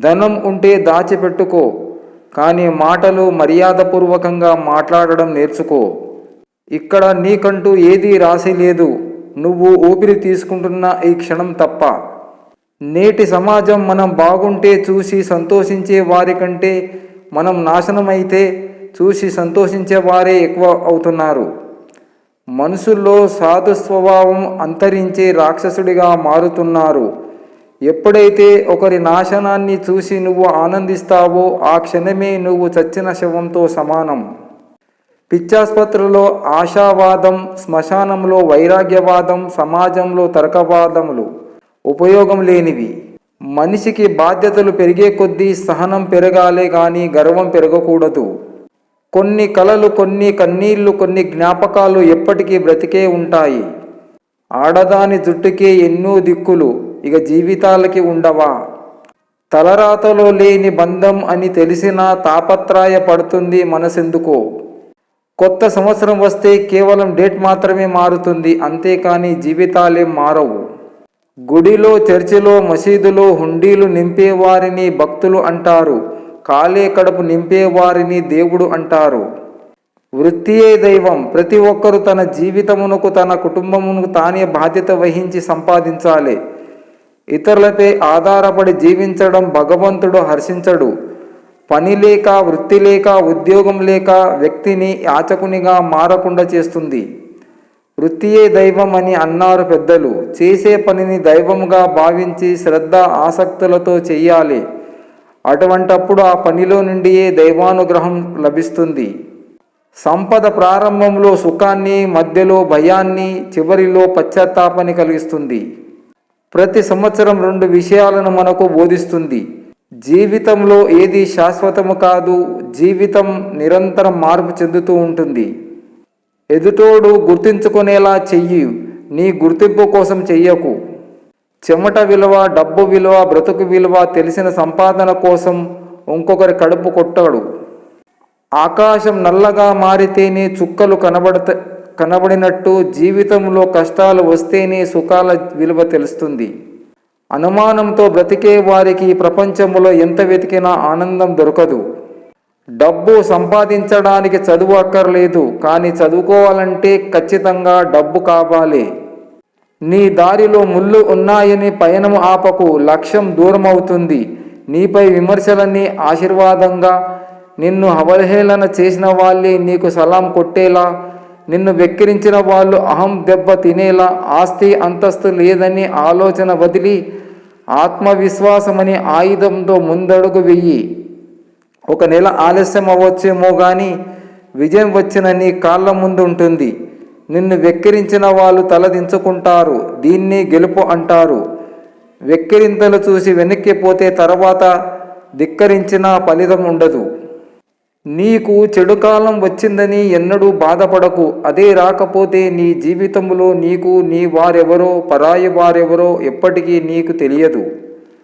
ధనం ఉంటే దాచిపెట్టుకో, కానీ మాటలు మర్యాదపూర్వకంగా మాట్లాడడం నేర్చుకో. ఇక్కడ నీకంటూ ఏదీ రాసి లేదు, నువ్వు ఊపిరి తీసుకుంటున్న ఈ క్షణం తప్ప. నేటి సమాజం మనం బాగుంటే చూసి సంతోషించే వారికంటే మనం నాశనమైతే చూసి సంతోషించే వారే ఎక్కువ అవుతున్నారు. మనుషుల్లో సాధు స్వభావం అంతరించే రాక్షసుడిగా మారుతున్నారు. ఎప్పుడైతే ఒకరి నాశనాన్ని చూసి నువ్వు ఆనందిస్తావో ఆ క్షణమే నువ్వు చచ్చిన శవంతో సమానం. పిచ్చాసుపత్రిలో ఆశావాదం, శ్మశానంలో వైరాగ్యవాదం, సమాజంలో తర్కవాదములు ఉపయోగం లేనివి. మనిషికి బాధ్యతలు పెరిగే కొద్దీ సహనం పెరగాలే కానీ గర్వం పెరగకూడదు. కొన్ని కలలు, కొన్ని కన్నీళ్లు, కొన్ని జ్ఞాపకాలు ఎప్పటికీ బ్రతికే ఉంటాయి. ఆడదాని జుట్టుకే ఎన్నో దిక్కులు, ఇక జీవితాలకి ఉండవా? తలరాతలో లేని బంధం అని తెలిసినా తాపత్రయపడుతుంది మనసెందుకో. కొత్త సంవత్సరం వస్తే కేవలం డేట్ మాత్రమే మారుతుంది, అంతేకాని జీవితాలేం మారవు. గుడిలో, చర్చిలో, మసీదులో హుండీలు నింపేవారిని భక్తులు అంటారు, కాలే కడుపు నింపేవారిని దేవుడు అంటారు. వృత్తియే దైవం. ప్రతి ఒక్కరూ తన జీవితమునకు, తన కుటుంబమునకు తానే బాధ్యత వహించి సంపాదించాలి. ఇతరులపై ఆధారపడి జీవించడం భగవంతుడు హర్షించడు. పని లేక, వృత్తి లేక, ఉద్యోగం లేక వ్యక్తిని యాచకునిగా మారకుండా చేస్తుంది. వృత్తియే దైవం అని అన్నారు పెద్దలు. చేసే పనిని దైవంగా భావించి శ్రద్ధ ఆసక్తులతో చెయ్యాలి. అటువంటప్పుడు ఆ పనిలో నుండియే దైవానుగ్రహం లభిస్తుంది. సంపద ప్రారంభంలో సుఖాన్ని, మధ్యలో భయాన్ని, చివరిలో పశ్చాత్తాపాన్ని కలిగిస్తుంది. ప్రతి సంవత్సరం 2 విషయాలను మనకు బోధిస్తుంది. జీవితంలో ఏది శాశ్వతము కాదు. జీవితం నిరంతరం మార్పు చెందుతూ ఉంటుంది. ఎదుటోడు గుర్తించుకునేలా చెయ్యి, నీ గుర్తింపు కోసం చెయ్యకు. చెమట విలువ, డబ్బు విలువ, బ్రతుకు విలువ తెలిసిన సంపాదన కోసం ఇంకొకరి కడుపు కొట్టాడు. ఆకాశం నల్లగా మారితేనే చుక్కలు కనబడినట్టు జీవితంలో కష్టాలు వస్తేనే సుఖాల విలువ తెలుస్తుంది. అనుమానంతో బ్రతికే వారికి ప్రపంచంలో ఎంత వెతికినా ఆనందం దొరకదు. డబ్బు సంపాదించడానికి చదువు అక్కర్లేదు, కానీ చదువుకోవాలంటే ఖచ్చితంగా డబ్బు కావాలి. నీ దారిలో ముళ్ళు ఉన్నాయని పయనం ఆపకు, లక్ష్యం దూరమవుతుంది. నీపై విమర్శలన్నీ ఆశీర్వాదంగా, నిన్ను అవహేళన చేసిన వాళ్ళే నీకు సలాం కొట్టేలా, నిన్ను వెక్కిరించిన వాళ్ళు అహం దెబ్బ తినేలా, ఆస్తి అంతస్తు లేదని ఆలోచన వదిలి ఆత్మవిశ్వాసమని ఆయుధంతో ముందడుగు వెయ్యి. 1 నెల ఆలస్యం అవ్వచ్చేమో కానీ విజయం వచ్చిన నీ కాళ్ళ ముందు ఉంటుంది. నిన్ను వెక్కిరించిన వాళ్ళు తలదించుకుంటారు. దీన్ని గెలుపు అంటారు. వెక్కిరింతలు చూసి వెనక్కిపోతే తర్వాత ధిక్కరించిన ఫలితం ఉండదు. నీకు చెడు కాలం వచ్చిందని ఎన్నడూ బాధపడకు. అదే రాకపోతే నీ జీవితంలో నీకు, నీ వారెవరో, పరాయి వారెవరో ఎప్పటికీ నీకు తెలియదు.